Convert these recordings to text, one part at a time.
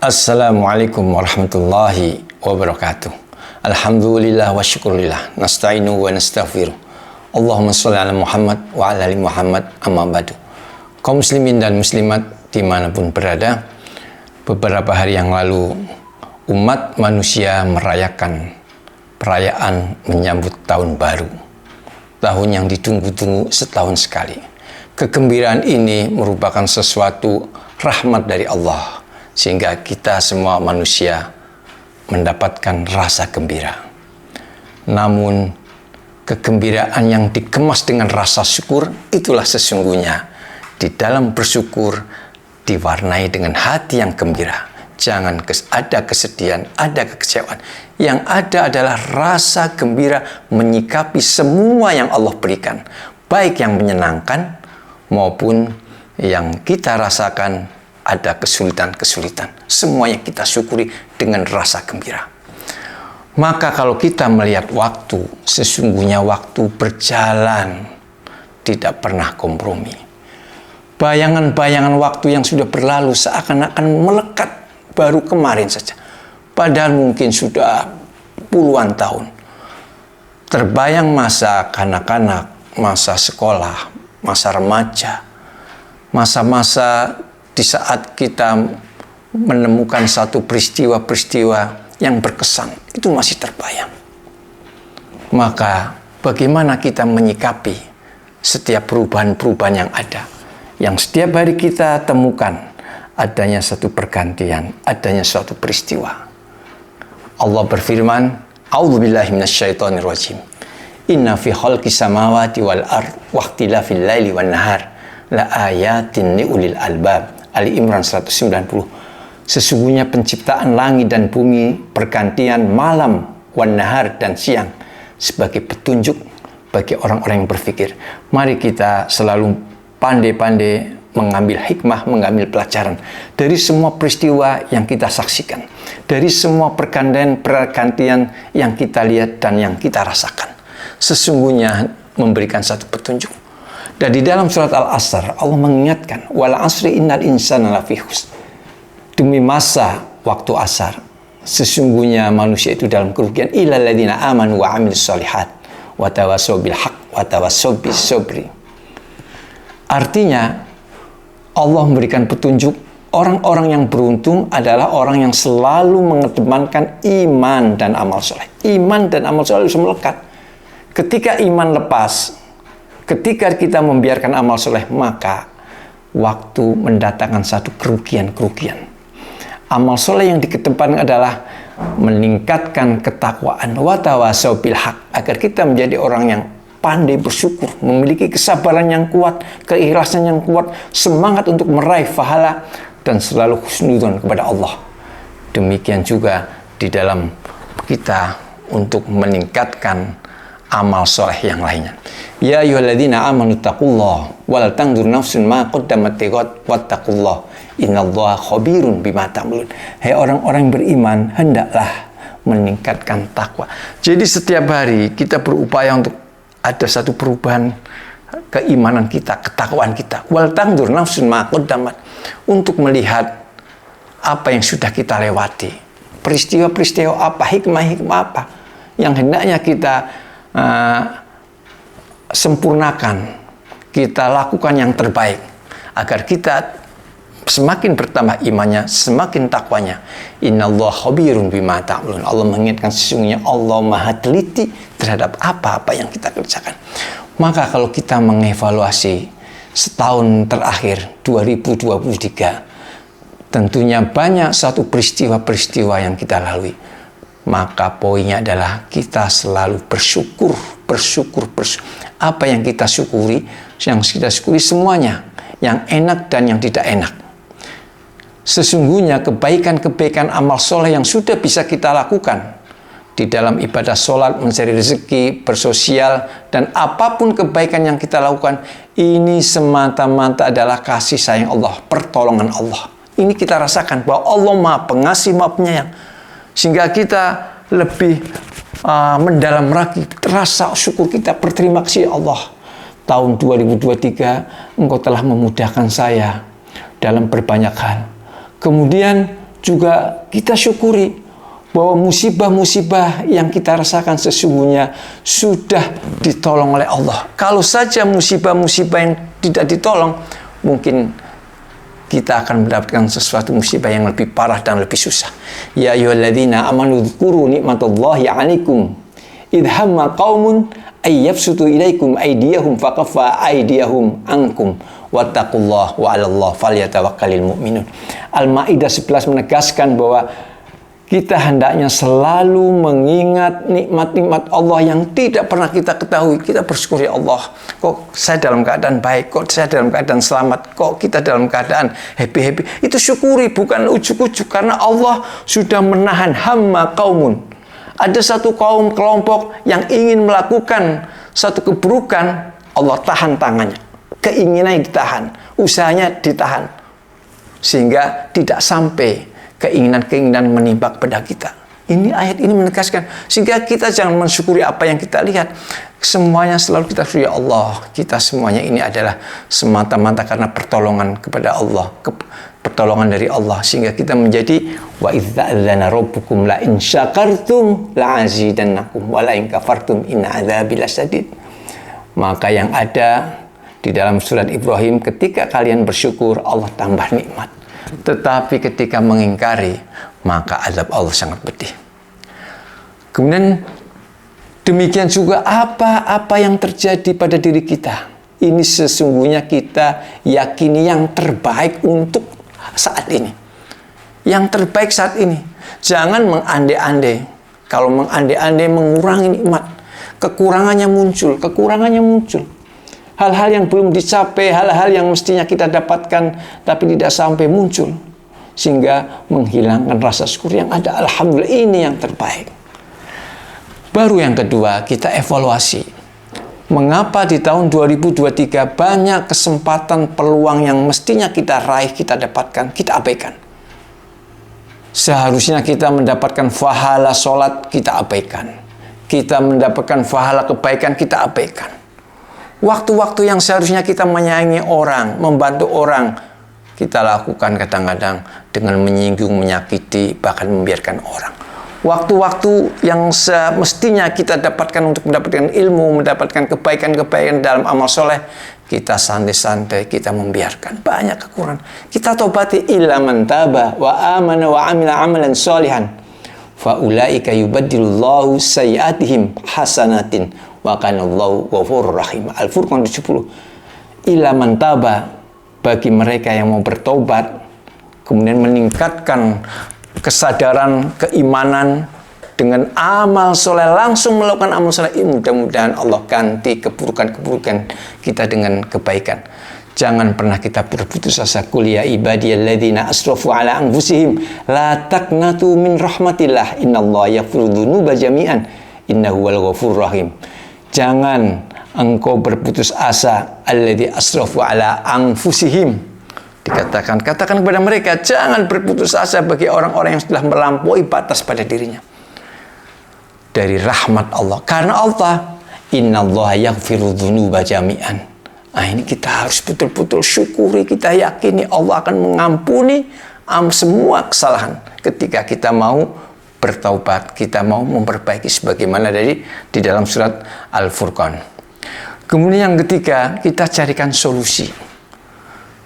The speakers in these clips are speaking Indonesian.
Assalamualaikum warahmatullahi wabarakatuh. Alhamdulillah wa syukurillah. Nasta'inu wa nastaghfiruh. Allahumma sholli ala Muhammad wa ala ali Muhammad, amma ba'du. Kaum muslimin dan muslimat dimanapun berada, beberapa hari yang lalu umat manusia merayakan perayaan menyambut tahun baru. Tahun yang ditunggu-tunggu setahun sekali. Kegembiraan ini merupakan sesuatu rahmat dari Allah, sehingga kita semua manusia mendapatkan rasa gembira. Namun, kegembiraan yang dikemas dengan rasa syukur, itulah sesungguhnya di dalam bersyukur diwarnai dengan hati yang gembira. Jangan ada kesedihan, ada kekecewaan. Yang ada adalah rasa gembira menyikapi semua yang Allah berikan, baik yang menyenangkan maupun yang kita rasakan ada kesulitan-kesulitan. Semuanya kita syukuri dengan rasa gembira. Maka kalau kita melihat waktu, sesungguhnya waktu berjalan tidak pernah kompromi. Bayangan-bayangan waktu yang sudah berlalu seakan-akan melekat baru kemarin saja. Padahal mungkin sudah puluhan tahun. Terbayang masa kanak-kanak, masa sekolah, masa remaja, masa-masa di saat kita menemukan satu peristiwa-peristiwa yang berkesan, itu masih terbayang. Maka bagaimana kita menyikapi setiap perubahan-perubahan yang ada, yang setiap hari kita temukan adanya satu pergantian, adanya suatu peristiwa. Allah berfirman, A'udzubillahi minasyaitonirrajim. Inna fi khalqis samawati wal ard wa ikhtilafil laili wan nahar la ayatin liulil albab. Ali Imran 190. Sesungguhnya penciptaan langit dan bumi, pergantian malam, wan nahar dan siang sebagai petunjuk bagi orang-orang yang berpikir. Mari kita selalu pandai-pandai mengambil hikmah, mengambil pelajaran dari semua peristiwa yang kita saksikan, dari semua pergantian yang kita lihat dan yang kita rasakan. Sesungguhnya memberikan satu petunjuk. Dan di dalam surat Al-Asr, Allah mengingatkan, wal asri innal insana lafi khusr. Demi masa waktu asar, sesungguhnya manusia itu dalam kerugian, illal ladzina amanu wa amilus shalihat wa tawassaw bil haqq wa tawassaw bis sabri. Artinya, Allah memberikan petunjuk, orang-orang yang beruntung adalah orang yang selalu mengedepankan iman dan amal soleh. Iman dan amal soleh harus melekat. Ketika iman lepas, ketika kita membiarkan amal soleh, maka waktu mendatangkan satu kerugian-kerugian. Amal soleh yang dikedepankan adalah meningkatkan ketakwaan, wa tawassaw bil haq, agar kita menjadi orang yang pandai bersyukur, memiliki kesabaran yang kuat, keikhlasan yang kuat, semangat untuk meraih pahala, dan selalu husnudzon kepada Allah. Demikian juga di dalam kita untuk meningkatkan amal soleh yang lainnya. Ya ayyuhalladzina amanu taqullaha wal tanzur nafsun ma qaddamat lighad wattaqullah innallaha khabirun bima ta'malun. Hai orang-orang beriman, hendaklah meningkatkan takwa. Jadi setiap hari kita berupaya untuk ada satu perubahan keimanan kita, ketakwaan kita. Wal tanzur nafsun ma qaddamat, untuk melihat apa yang sudah kita lewati. Peristiwa-peristiwa apa, hikmah-hikmah apa yang hendaknya kita sempurnakan, kita lakukan yang terbaik agar kita semakin bertambah imannya, semakin takwanya. Innallaha khabirun bima ta'malun. Allah mengingatkan, sesungguhnya Allah Maha teliti terhadap apa-apa yang kita kerjakan. Maka kalau kita mengevaluasi setahun terakhir 2023, tentunya banyak satu peristiwa-peristiwa yang kita lalui. Maka poinnya adalah kita selalu bersyukur. Apa yang kita syukuri, semuanya, yang enak dan yang tidak enak. Sesungguhnya kebaikan-kebaikan amal soleh yang sudah bisa kita lakukan di dalam ibadah sholat, mencari rezeki, bersosial, dan apapun kebaikan yang kita lakukan, ini semata-mata adalah kasih sayang Allah, pertolongan Allah. Ini kita rasakan bahwa Allah Maha Pengasih, Maha Penyayang. Sehingga kita lebih mendalam lagi rasa syukur kita, berterima kasih Allah. Tahun 2023 Engkau telah memudahkan saya dalam berbanyak hal. Kemudian juga kita syukuri bahwa musibah-musibah yang kita rasakan sesungguhnya sudah ditolong oleh Allah. Kalau saja musibah-musibah yang tidak ditolong, mungkin kita akan mendapatkan sesuatu musibah yang lebih parah dan lebih susah. Ya ayyuhalladzina amanu dzkuru nikmatallahi 'alaikum idh hamma qaumun ay yabsutu ilaikum aydiyahum faqaffa aydiyahum ankum wattaqullaha wa 'alallahi falyatawakkalul mu'minun. Al-Maidah 11 menegaskan bahwa kita hendaknya selalu mengingat nikmat-nikmat Allah yang tidak pernah kita ketahui. Kita bersyukur, ya Allah, kok saya dalam keadaan baik, kok saya dalam keadaan selamat, kok kita dalam keadaan happy-happy. Itu syukuri, bukan ujuk-ujuk, karena Allah sudah menahan hamma qaumun. Ada satu kaum kelompok yang ingin melakukan satu keburukan, Allah tahan tangannya. Keinginannya ditahan, usahanya ditahan, sehingga tidak sampai keinginan-keinginan menimpa kepada kita. Ini ayat ini menegaskan, sehingga kita jangan mensyukuri apa yang kita lihat. Semuanya selalu kita syukuri, ya Allah, kita semuanya ini adalah semata-mata karena pertolongan kepada Allah, pertolongan dari Allah, sehingga kita menjadi wa idza'adzana rabbukum la in syakartum la azidannakum wa la in kafartum inna adzabi lasyadid. Maka yang ada di dalam surat Ibrahim, ketika kalian bersyukur, Allah tambah nikmat. Tetapi ketika mengingkari, maka azab Allah sangat pedih. Kemudian demikian juga apa yang terjadi pada diri kita. Ini sesungguhnya kita yakini yang terbaik untuk saat ini. Yang terbaik saat ini. Jangan mengandai-andai. Kalau mengandai-andai mengurangi nikmat, kekurangannya muncul. Hal-hal yang belum dicapai, hal-hal yang mestinya kita dapatkan tapi tidak sampai muncul, sehingga menghilangkan rasa syukur yang ada. Alhamdulillah, ini yang terbaik. Baru yang kedua, kita evaluasi. Mengapa di tahun 2023 banyak kesempatan peluang yang mestinya kita raih, kita dapatkan, kita abaikan. Seharusnya kita mendapatkan pahala sholat, kita abaikan. Kita mendapatkan pahala kebaikan, kita abaikan. Waktu-waktu yang seharusnya kita menyayangi orang, membantu orang, kita lakukan kadang-kadang dengan menyinggung, menyakiti, bahkan membiarkan orang. Waktu-waktu yang semestinya kita dapatkan untuk mendapatkan ilmu, mendapatkan kebaikan-kebaikan dalam amal soleh, kita santai-santai, kita membiarkan. Banyak kekurangan. Kita tobati, illa man taba wa amana wa amila amalan sholihan fa ulaika yubaddilullahu sayyiatihim hasanatin wa kanallahu ghafurur rahim. Al-Furqan 70. Illa man taba, bagi mereka yang mau bertobat, kemudian meningkatkan kesadaran, keimanan dengan amal soleh, langsung melakukan amal soleh, mudah-mudahan Allah ganti keburukan-keburukan kita dengan kebaikan. Jangan pernah kita berputus asa. Qul ya ibadiyalladzina asrafu ala anfusihim la taqnatu min rahmatillah innallaha yaghfiru dzunuba jami'an innahu wal ghafurur rahim. Jangan engkau berputus asa, alladzi asrafu ala anfusihim. Katakan kepada mereka, jangan berputus asa bagi orang-orang yang sudah melampaui batas pada dirinya dari rahmat Allah. Karena Allah, innallaha yaghfiru dzunuba jami'an. Nah, ini kita harus betul-betul syukuri, kita yakini Allah akan mengampuni semua kesalahan ketika kita mau bertaubat, kita mau memperbaiki sebagaimana di dalam surat Al-Furqan. Kemudian yang ketiga, kita carikan solusi.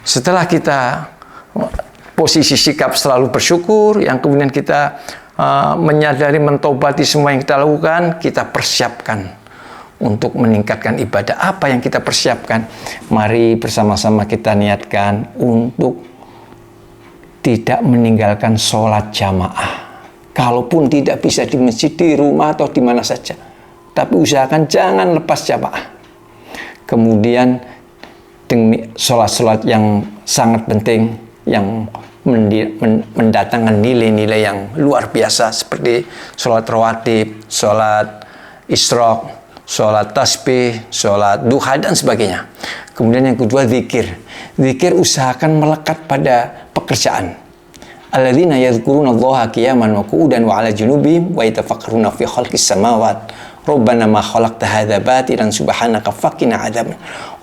Setelah kita posisi sikap selalu bersyukur, yang kemudian kita menyadari, mentobati semua yang kita lakukan, kita persiapkan untuk meningkatkan ibadah. Apa yang kita persiapkan? Mari bersama-sama kita niatkan untuk tidak meninggalkan sholat jamaah. Kalaupun tidak bisa di masjid, di rumah atau di mana saja, tapi usahakan jangan lepas jamaah. Kemudian demi sholat-sholat yang sangat penting, yang mendatangkan nilai-nilai yang luar biasa, seperti sholat rawatib, sholat isyraq, sholat tasbih, sholat duha, dan sebagainya. Kemudian yang kedua, zikir. Zikir usahakan melekat pada pekerjaan. Alladzina yadhkurunallaha qiyaman wa qu'udan wa 'ala junubihim wa yatafakkaruna fi khalqis samawati rabbana ma khalaqta hadza batilan subhanaka faqina adzab.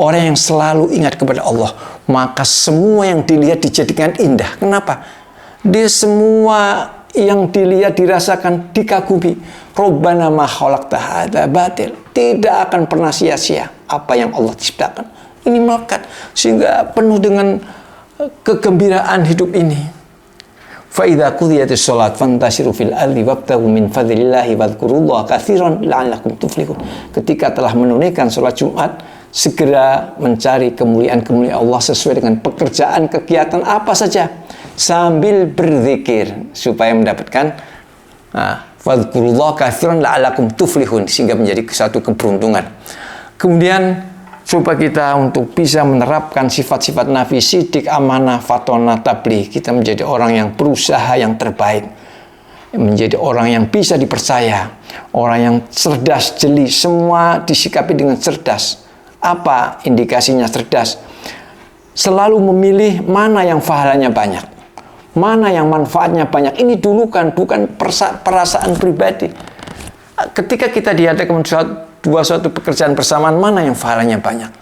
Orang yang selalu ingat kepada Allah, maka semua yang dilihat dijadikan indah. Kenapa? Dia semua yang dilihat, dirasakan, dikagumi. Rabbana ma khalaqta hadza batil. Tidak akan pernah sia-sia apa yang Allah ciptakan. Ini melekat sehingga penuh dengan kegembiraan hidup ini. Fa idza qudiyatis shalat fantasiru fil ardi wabtaghu min fadlillahi wadhkurullaha katsiran la'allakum tuflihun. Ketika telah menunaikan salat Jumat, segera mencari kemuliaan-kemuliaan Allah sesuai dengan pekerjaan kegiatan apa saja sambil berzikir supaya mendapatkan wadhkurullaha katsiran la'allakum tuflihun, sehingga menjadi satu keberuntungan. Kemudian coba kita untuk bisa menerapkan sifat-sifat nafi, sidik, amanah, fatona, tabligh. Kita menjadi orang yang berusaha yang terbaik, menjadi orang yang bisa dipercaya, orang yang cerdas, jeli, semua disikapi dengan cerdas. Apa indikasinya cerdas? Selalu memilih mana yang pahalanya banyak, mana yang manfaatnya banyak. Ini dulu kan bukan perasaan pribadi. Ketika kita dihadapkan suatu pekerjaan bersamaan, mana yang pahalanya banyak.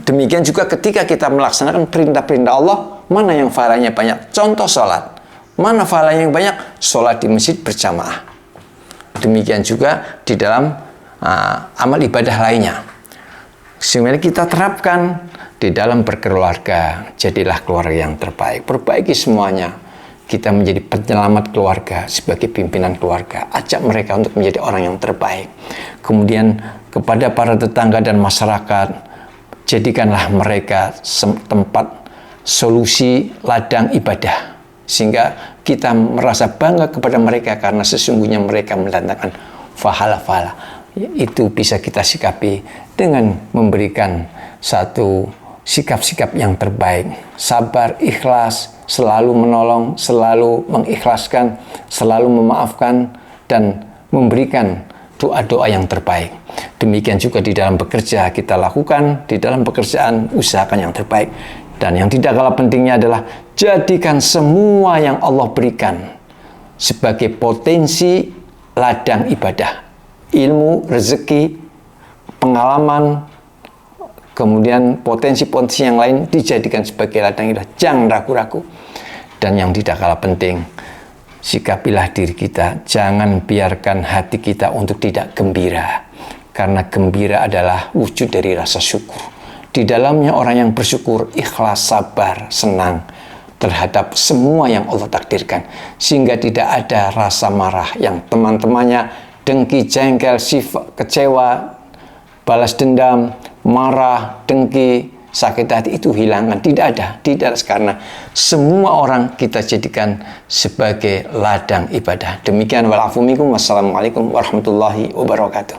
Demikian juga ketika kita melaksanakan perintah-perintah Allah, mana yang pahalanya banyak. Contoh sholat, mana pahalanya yang banyak? Sholat di masjid berjamaah. Demikian juga di dalam amal ibadah lainnya. Sehingga kita terapkan di dalam berkeluarga. Jadilah keluarga yang terbaik. Perbaiki semuanya. Kita menjadi penyelamat keluarga, sebagai pimpinan keluarga. Ajak mereka untuk menjadi orang yang terbaik. Kemudian kepada para tetangga dan masyarakat, jadikanlah mereka tempat solusi ladang ibadah. Sehingga kita merasa bangga kepada mereka karena sesungguhnya mereka mendatangkan pahala-pahala. Itu bisa kita sikapi dengan memberikan satu sikap-sikap yang terbaik. Sabar, ikhlas, selalu menolong, selalu mengikhlaskan, selalu memaafkan, dan memberikan doa-doa yang terbaik. Demikian juga di dalam bekerja kita lakukan, di dalam pekerjaan usahakan yang terbaik. Dan yang tidak kalah pentingnya adalah jadikan semua yang Allah berikan sebagai potensi ladang ibadah. Ilmu, rezeki, pengalaman, kemudian potensi-potensi yang lain dijadikan sebagai ladang ibadah. Jangan ragu-ragu. Dan yang tidak kalah penting, sikapilah diri kita. Jangan biarkan hati kita untuk tidak gembira. Karena gembira adalah wujud dari rasa syukur. Di dalamnya orang yang bersyukur, ikhlas, sabar, senang terhadap semua yang Allah takdirkan. Sehingga tidak ada rasa marah yang teman-temannya dengki, jengkel, sifat, kecewa, balas dendam, marah, dengki, sakit hati, itu hilangkan. Tidak ada. Karena semua orang kita jadikan sebagai ladang ibadah. Demikian walafu minkum. Wassalamualaikum warahmatullahi wabarakatuh.